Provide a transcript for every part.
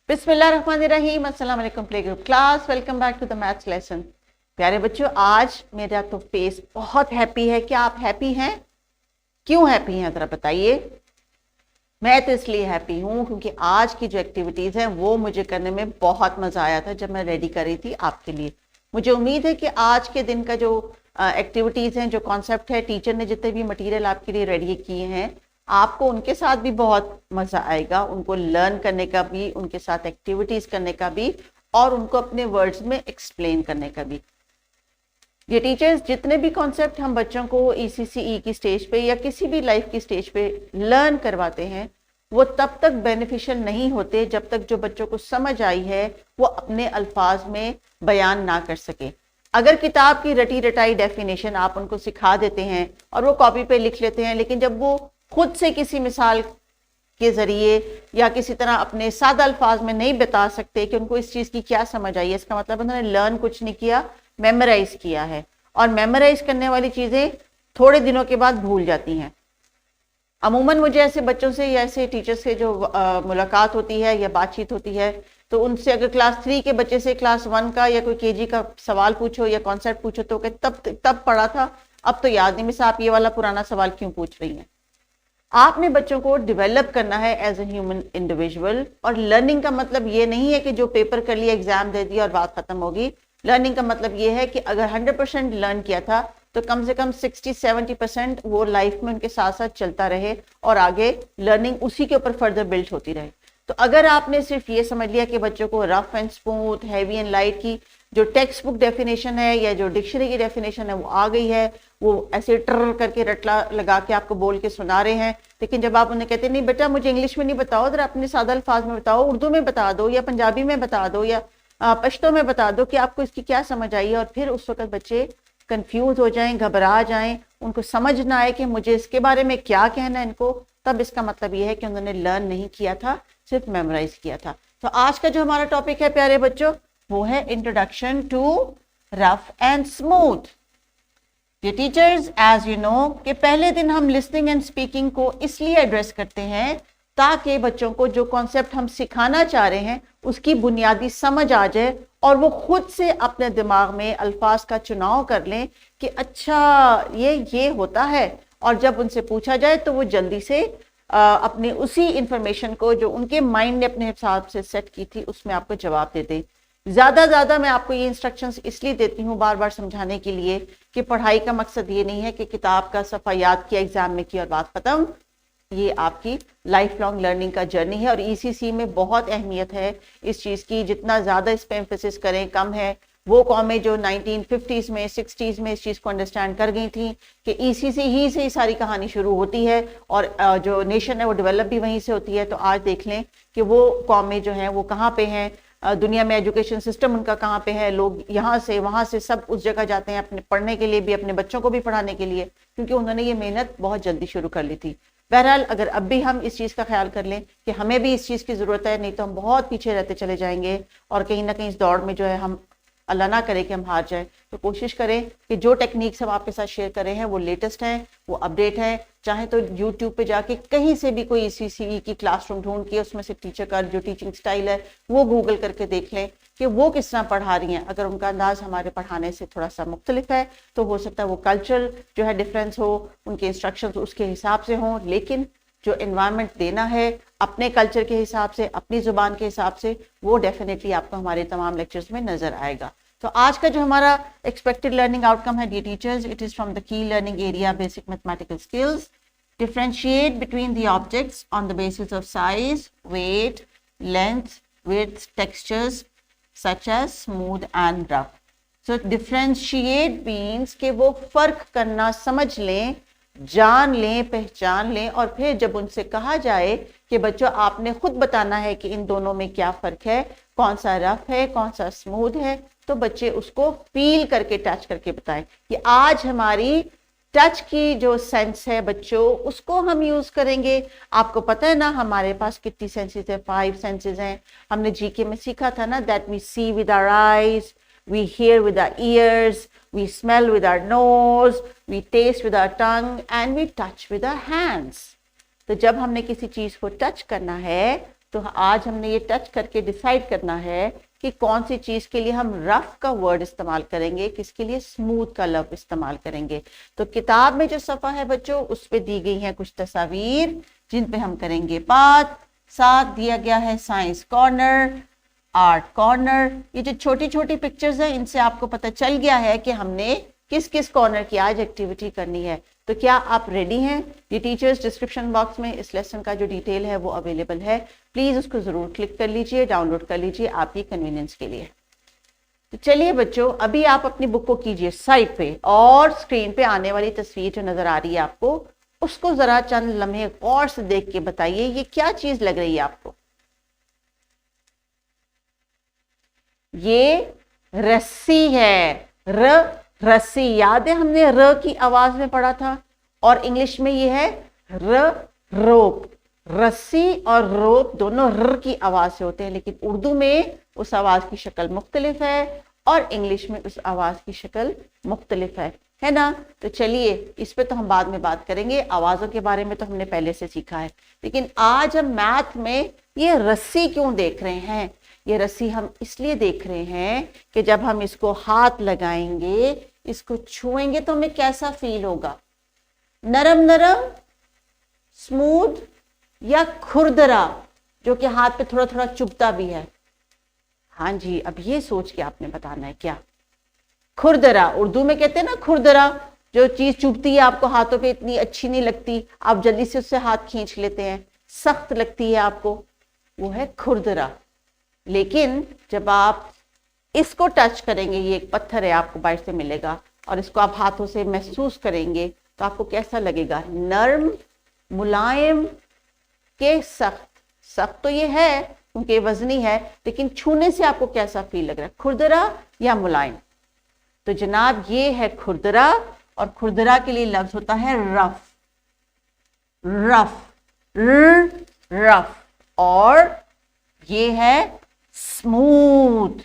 बिस्मिल्लाहिर्रहमानिर्रहीम। अस्सलाम वालेकुम play group class, welcome back to the maths lesson. प्यारे बच्चों, आज मेरा तो फेस बहुत हैप्पी है। क्या आप हैप्पी हैं? क्यों हैप्पी हैं जरा बताइए। मैं तो इसलिए हैप्पी हूँ क्योंकि आज की जो एक्टिविटीज़ हैं वो मुझे करने में बहुत मज़ा आया था जब मैं रेडी कर रही थी आपके लिए। मुझे उम्मीद है कि आज के दिन का जो एक्टिविटीज़ हैं, जो कॉन्सेप्ट है, टीचर ने जितने भी मटेरियल आपके लिए रेडी किए हैं, आपको उनके साथ भी बहुत मज़ा आएगा। उनको लर्न करने का भी, उनके साथ एक्टिविटीज़ करने का भी, और उनको अपने वर्ड्स में एक्सप्लेन करने का भी। ये टीचर्स जितने भी कॉन्सेप्ट हम बच्चों को ECCE की स्टेज पे या किसी भी लाइफ की स्टेज पे लर्न करवाते हैं, वो तब तक बेनिफिशियल नहीं होते जब तक जो बच्चों को समझ आई है वो अपने अल्फाज में बयान ना कर सके। अगर किताब की रटी रटाई डेफिनेशन आप उनको सिखा देते हैं और वो कॉपी पे लिख लेते हैं, लेकिन जब वो खुद से किसी मिसाल के जरिए या किसी तरह अपने सादा अल्फाज में नहीं बता सकते कि उनको इस चीज़ की क्या समझ आई है, इसका मतलब उन्होंने लर्न कुछ नहीं किया, मेमोराइज किया है। और मेमोराइज करने वाली चीज़ें थोड़े दिनों के बाद भूल जाती हैं। अमूमन मुझे ऐसे बच्चों से या ऐसे टीचर्स से जो मुलाकात होती है या बातचीत होती है, तो उनसे अगर क्लास 3 के बच्चे से क्लास 1 का या कोई KG का सवाल पूछो या कॉन्सेप्ट पूछो तो तब पढ़ा था, अब तो याद नहीं। मिस आप ये वाला पुराना सवाल क्यों पूछ रही हैं? आपने बच्चों को डेवलप करना है एज ए ह्यूमन इंडिविजुअल। और लर्निंग का मतलब ये नहीं है कि जो पेपर कर लिया, एग्जाम दे दिया और बात खत्म होगी। लर्निंग का मतलब ये है कि अगर 100% लर्न किया था तो कम से कम 60-70% वो लाइफ में उनके साथ साथ चलता रहे और आगे लर्निंग उसी के ऊपर फर्दर बिल्ड होती रहे। तो अगर आपने सिर्फ ये समझ लिया कि बच्चों को rough and smooth, heavy and light की जो टेक्स्ट बुक डेफिनेशन है या जो डिक्शनरी की डेफिनेशन है वो आ गई है, वो ऐसे ट्र करके रटला लगा के आपको बोल के सुना रहे हैं, लेकिन जब आप उन्हें कहते नहीं बेटा मुझे इंग्लिश में नहीं बताओ, जरा अपने सादा अल्फाज में बताओ, उर्दू में बता दो या पंजाबी में बता दो या पश्तो में बता दो कि आपको इसकी क्या समझ आई है, और फिर उस वक्त बच्चे कंफ्यूज हो जाएं, घबरा जाएं, उनको समझ ना आए कि मुझे इसके बारे में क्या कहना है इनको, तब इसका मतलब ये है कि उन्होंने लर्न नहीं किया था, सिर्फ मेमोराइज किया था। तो आज का जो हमारा टॉपिक है प्यारे बच्चों, वो है introduction to rough and smooth. ये टीचर्स एज यू नो कि पहले दिन हम लिसनिंग एंड स्पीकिंग को इसलिए एड्रेस करते हैं ताकि बच्चों को जो कॉन्सेप्ट हम सिखाना चाह रहे हैं उसकी बुनियादी समझ आ जाए और वो खुद से अपने दिमाग में अल्फाज का चुनाव कर लें कि अच्छा ये होता है, और जब उनसे पूछा जाए तो वो जल्दी से अपनी उसी इंफॉर्मेशन को जो उनके माइंड ने अपने हिसाब से सेट की थी उसमें आपको जवाब दे दें। ज़्यादा मैं आपको ये इंस्ट्रक्शंस इसलिए देती हूँ बार बार समझाने के लिए कि पढ़ाई का मकसद ये नहीं है कि किताब का सफ़ा याद किया, एग्जाम में किया और बात खत्म। ये आपकी लाइफ लॉन्ग लर्निंग का जर्नी है और ECC में बहुत अहमियत है इस चीज़ की। जितना ज़्यादा इस पर एम्फेसिस करें कम है। वो कौमें जो 1950s में 60s में इस चीज़ को अंडरस्टैंड कर गई थी कि ECC ही से ही सारी कहानी शुरू होती है और जो नेशन है वो डेवलप भी वहीं से होती है। तो आज देख लें कि वो कौमें जो हैं वो कहाँ पे हैं, दुनिया में एजुकेशन सिस्टम उनका कहाँ पे है, लोग यहाँ से वहाँ से सब उस जगह जाते हैं अपने पढ़ने के लिए भी, अपने बच्चों को भी पढ़ाने के लिए, क्योंकि उन्होंने ये मेहनत बहुत जल्दी शुरू कर ली थी। बहरहाल अगर अब भी हम इस चीज़ का ख्याल कर लें कि हमें भी इस चीज़ की ज़रूरत है, नहीं तो हम बहुत पीछे रहते चले जाएंगे और कहीं ना कहीं इस दौड़ में जो है हम अल्लाह ना करे कि हम हार जाएं। तो कोशिश करें कि जो टेक्निक्स हम आपके साथ शेयर कर रहे हैं वो लेटेस्ट हैं, वो अपडेट हैं। चाहे तो यूट्यूब पे जाके कहीं से भी कोई ECCE की क्लासरूम ढूंढ के उसमें से टीचर का जो टीचिंग स्टाइल है वो गूगल करके देख लें कि वो किस तरह पढ़ा रही हैं। अगर उनका अंदाज हमारे पढ़ाने से थोड़ा सा मुख्तलिफ है तो हो सकता है वो कल्चरल जो है डिफरेंस हो, उनके इंस्ट्रक्शंस उसके हिसाब से हों, लेकिन जो एनवायरनमेंट देना है अपने कल्चर के हिसाब से, अपनी ज़ुबान के हिसाब से, वो डेफिनेटली आपको हमारे तमाम लेक्चर्स में नज़र आएगा। तो आज का जो हमारा एक्सपेक्टेड लर्निंग आउटकम है dear teachers, it is from the key learning area basic mathematical skills. Differentiate between the objects on the basis of size, weight, length, width, textures such as smooth and rough. So differentiate means कि वो फ़र्क करना समझ लें, जान लें, पहचान लें, और फिर जब उनसे कहा जाए कि बच्चों आपने खुद बताना है कि इन दोनों में क्या फ़र्क है, कौन सा रफ है कौन सा स्मूथ है, तो बच्चे उसको फील करके, टच करके बताएं। कि आज हमारी टच की जो सेंस है बच्चों उसको हम यूज़ करेंगे। आपको पता है ना हमारे पास कितनी सेंसेस है, 5 सेंसेस हैं। हमने GK में सीखा था ना, that we see with our eyes, we hear with our ears, we smell with our nose, we taste with our tongue and we touch with our hands। तो जब हमने किसी चीज़ को टच करना है तो आज हमने ये टच करके डिसाइड करना है कि कौन सी चीज के लिए हम रफ का वर्ड इस्तेमाल करेंगे, किसके लिए स्मूथ का लफ्ज इस्तेमाल करेंगे। तो किताब में जो सफ़ा है बच्चों, उस पे दी गई हैं कुछ तस्वीर जिन पे हम करेंगे बात। साथ दिया गया है साइंस कॉर्नर, आर्ट कॉर्नर। ये जो छोटी छोटी पिक्चर्स हैं, इनसे आपको पता चल गया है कि हमने किस किस कॉर्नर की आज एक्टिविटी करनी है। तो क्या आप रेडी हैं? ये टीचर्स डिस्क्रिप्शन बॉक्स में इस लेसन का जो डिटेल है वो अवेलेबल है, प्लीज उसको जरूर क्लिक कर लीजिए, डाउनलोड कर लीजिए आपकी कन्वीनियंस के लिए। तो चलिए बच्चों, अभी आप अपनी बुक को कीजिए साइड पे और स्क्रीन पे आने वाली तस्वीर जो नजर आ रही है आपको, उसको जरा चंद लम्हे गौर से देख के बताइए ये क्या चीज लग रही है आपको। ये रस्सी है, रस्सी। याद है हमने र की आवाज में पढ़ा था, और इंग्लिश में ये है रोप। रस्सी और रोप दोनों र की आवाज से होते हैं, लेकिन उर्दू में उस आवाज की शक्ल मुख्तलिफ है और इंग्लिश में उस आवाज की शक्ल मुख्तलिफ है ना। तो चलिए इस पे तो हम बाद में बात करेंगे, आवाजों के बारे में तो हमने पहले से सीखा है। लेकिन आज हम मैथ में ये रस्सी क्यों देख रहे हैं? ये रस्सी हम इसलिए देख रहे हैं कि जब हम इसको हाथ लगाएंगे, इसको छुएंगे तो हमें कैसा फील होगा? नरम नरम, स्मूथ, या खुरदरा जो कि हाथ पे थोड़ा थोड़ा चुभता भी है? हाँ जी, अब ये सोच के आपने बताना है क्या। खुरदरा, उर्दू में कहते हैं ना खुरदरा, जो चीज चुभती है आपको हाथों पे, इतनी अच्छी नहीं लगती, आप जल्दी से उससे हाथ खींच लेते हैं, सख्त लगती है आपको, वो है खुरदरा। लेकिन जब आप इसको टच करेंगे, ये एक पत्थर है आपको बाहर से मिलेगा, और इसको आप हाथों से महसूस करेंगे तो आपको कैसा लगेगा? नर्म, मुलायम के सख्त। सख्त तो ये है क्योंकि वजनी है, लेकिन छूने से आपको कैसा फील लग रहा है, खुरदरा या मुलायम? तो जनाब ये है खुरदरा, और खुरदरा के लिए लफ्ज होता है रफ। Rough, rough. और ये है स्मूथ।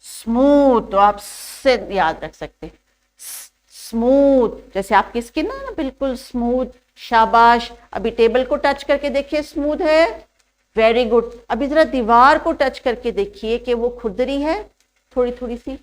स्मूथ तो आप से याद रख सकते, स्मूथ, जैसे आपकी स्किन है ना बिल्कुल स्मूथ। शाबाश, अभी टेबल को टच करके देखिए, स्मूथ है, वेरी गुड। अभी जरा दीवार को टच करके देखिए कि वो खुरदरी है थोड़ी थोड़ी सी।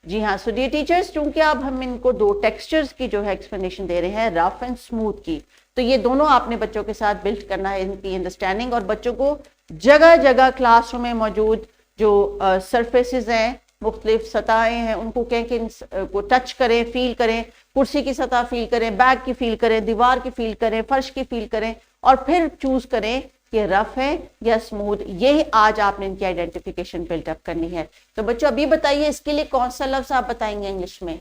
जी हाँ, सो डियर टीचर्स, चूंकि अब हम इनको दो टेक्सचर्स की जो है एक्सप्लेनेशन दे रहे हैं, रफ एंड स्मूथ की, तो ये दोनों आपने बच्चों के साथ बिल्ड करना है, इनकी अंडरस्टैंडिंग। और बच्चों को जगह जगह क्लासरूम में मौजूद जो सरफेसेस हैं, मुख्तलिफ सतहें हैं, उनको कहें कि को टच करें, फील करें। कुर्सी की सतह फील करें, बैग की फील करें, दीवार की फील करें, फर्श की फील करें, और फिर चूज करें कि रफ है या स्मूथ। ये आज आपने इनकी आइडेंटिफिकेशन बिल्डअप करनी है। तो बच्चों अभी बताइए इसके लिए कौन सा लफ्ज आप बताएंगे इंग्लिश में?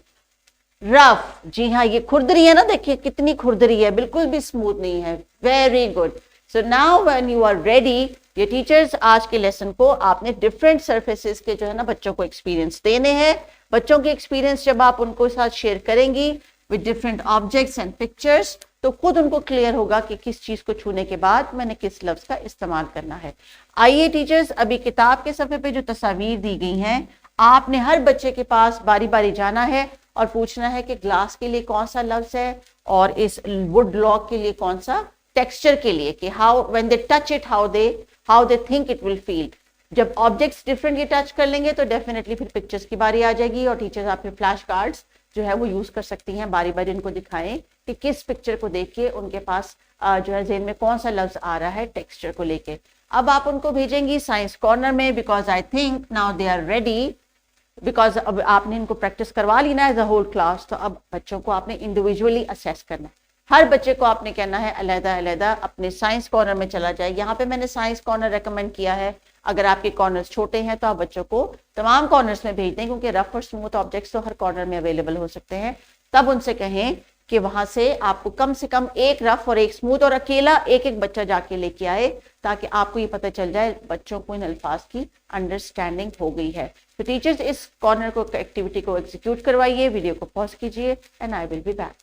रफ। जी हाँ, ये खुरदरी है ना, देखिए कितनी खुरदरी है, बिल्कुल भी स्मूथ नहीं है। Very good. So now when you are ready, ये टीचर्स, आज के लेसन को आपने डिफरेंट सरफेसेस के जो है ना बच्चों को एक्सपीरियंस देने हैं। बच्चों के एक्सपीरियंस जब आप उनको साथ शेयर करेंगी with different objects and pictures, तो खुद उनको क्लियर होगा कि किस चीज को छूने के बाद मैंने किस लफ्ज का इस्तेमाल करना है। आइए टीचर्स, अभी किताब के सफ़े पे जो तस्वीर दी गई हैं, आपने हर बच्चे के पास बारी बारी जाना है और पूछना है कि ग्लास के लिए कौन सा लफ्ज है और इस वुड लॉग के लिए कौन सा, टेक्सचर के लिए कि how when they touch it how they think it will feel. जब ऑब्जेक्ट्स डिफरेंटली टच कर लेंगे तो डेफिनेटली फिर पिक्चर्स की बारी आ जाएगी, और टीचर्स आपके फ्लैश कार्ड्स जो है वो यूज कर सकती हैं, बारी बारी उनको दिखाएं कि किस पिक्चर को देख के उनके पास जो है ज़हन में कौन सा लफ्ज आ रहा है टेक्सचर को लेके। अब आप उनको भेजेंगी साइंस कॉर्नर में, because I think now they are ready, because अब आपने इनको प्रैक्टिस करवा ली ना एज अ होल क्लास, तो अब बच्चों को आपने इंडिविजुअली असेस करना है। हर बच्चे को आपने कहना है अलहदा अलहदा अपने साइंस कॉर्नर में चला जाए। यहाँ पे मैंने साइंस कॉर्नर रेकमेंड किया है, अगर आपके कॉर्नर्स छोटे हैं तो आप बच्चों को तमाम कॉर्नर्स में भेज दें, क्योंकि रफ और स्मूथ ऑब्जेक्ट्स तो हर कॉर्नर में अवेलेबल हो सकते हैं। तब उनसे कहें कि वहां से आपको कम से कम एक रफ और एक स्मूथ, और अकेला एक एक बच्चा जाके लेके आए, ताकि आपको ये पता चल जाए बच्चों को इन अल्फाज की अंडरस्टैंडिंग हो गई है। तो टीचर्स इस कॉर्नर को एक्टिविटी को एग्जीक्यूट करवाइए, वीडियो को पॉज कीजिए and I will be back.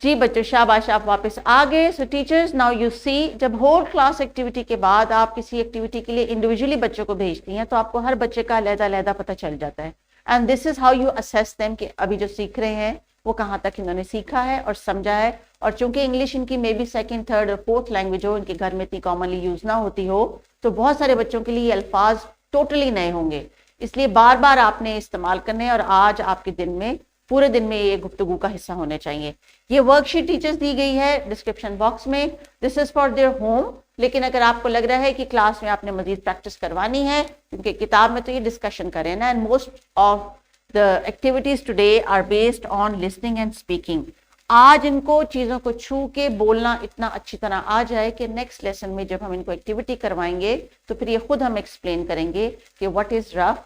जी बच्चों शाबाश, आप वापस आ गए। So teachers now you see, जब होल क्लास एक्टिविटी के बाद आप किसी एक्टिविटी के लिए इंडिविजुअली बच्चों को भेजती हैं तो आपको हर बच्चे का अलहदा अलहदा पता चल जाता है, and this is how you assess them कि अभी जो सीख रहे हैं वो कहाँ तक इन्होंने सीखा है और समझा है। और चूंकि इंग्लिश इनकी मे बी सेकंड, थर्ड और फोर्थ लैंग्वेज हो, इनके घर में इतनी कॉमनली यूज ना होती हो, तो बहुत सारे बच्चों के लिए ये अल्फाज टोटली नए होंगे, इसलिए बार बार आपने इस्तेमाल करने और आज आपके दिन में, पूरे दिन में ये गुफ्तगू का हिस्सा होने चाहिए। ये वर्कशीट टीचर्स दी गई है डिस्क्रिप्शन बॉक्स में, this is for their home. लेकिन अगर आपको लग रहा है कि क्लास में आपने मजीद प्रैक्टिस करवानी है, क्योंकि किताब में तो ये डिस्कशन करें ना, and most of the activities today are based on listening and speaking. आज इनको चीजों को छू के बोलना इतना अच्छी तरह आ जाए कि नेक्स्ट लेसन में जब हम इनको एक्टिविटी करवाएंगे तो फिर ये खुद हम एक्सप्लेन करेंगे कि what is rough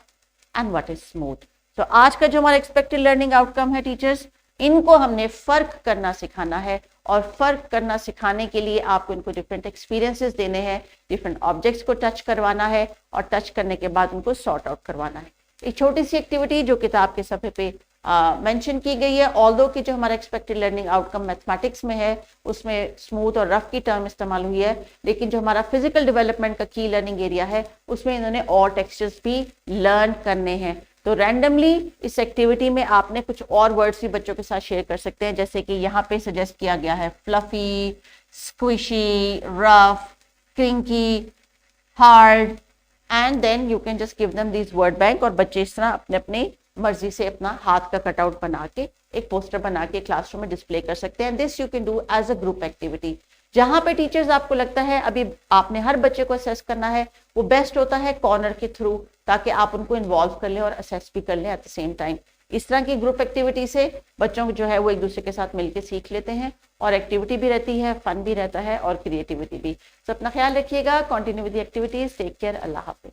and what is smooth. तो आज का जो हमारा एक्सपेक्टेड लर्निंग आउटकम है टीचर्स, इनको हमने फर्क करना सिखाना है, और फर्क करना सिखाने के लिए आपको इनको डिफरेंट एक्सपीरियंसेस देने हैं, डिफरेंट ऑब्जेक्ट्स को टच करवाना है, और टच करने के बाद उनको सॉर्ट आउट करवाना है। एक छोटी सी एक्टिविटी जो किताब के सफ़े पे मेंशन की गई है, ऑल्दो कि जो हमारा एक्सपेक्टेड लर्निंग आउटकम मैथमेटिक्स में है उसमें स्मूथ और रफ की टर्म इस्तेमाल हुई है, लेकिन जो हमारा फिजिकल डेवलपमेंट का की लर्निंग एरिया है उसमें इन्होंने और टेक्सचर्स भी लर्न करने हैं। तो रैंडमली इस एक्टिविटी में आपने कुछ और वर्ड्स भी बच्चों के साथ शेयर कर सकते हैं, जैसे कि यहाँ पे सजेस्ट किया गया है fluffy, squishy, rough, crinkly, hard, and then you can just give them this word bank, और बच्चे इस तरह अपने अपने मर्जी से अपना हाथ का कटआउट बना के एक पोस्टर बना के क्लासरूम में डिस्प्ले कर सकते हैं। This you can do as a group activity. जहां पे टीचर्स आपको लगता है अभी आपने हर बच्चे को असेस करना है, वो बेस्ट होता है कॉर्नर के थ्रू, ताकि आप उनको इन्वॉल्व कर लें और असेस भी कर लें एट द सेम टाइम। इस तरह की ग्रुप एक्टिविटी से बच्चों को जो है वो एक दूसरे के साथ मिलकर सीख लेते हैं, और एक्टिविटी भी रहती है, फन भी रहता है, और क्रिएटिविटी भी। तो अपना ख्याल रखिएगा, continue with the activities, take care, अल्लाह हाफिज।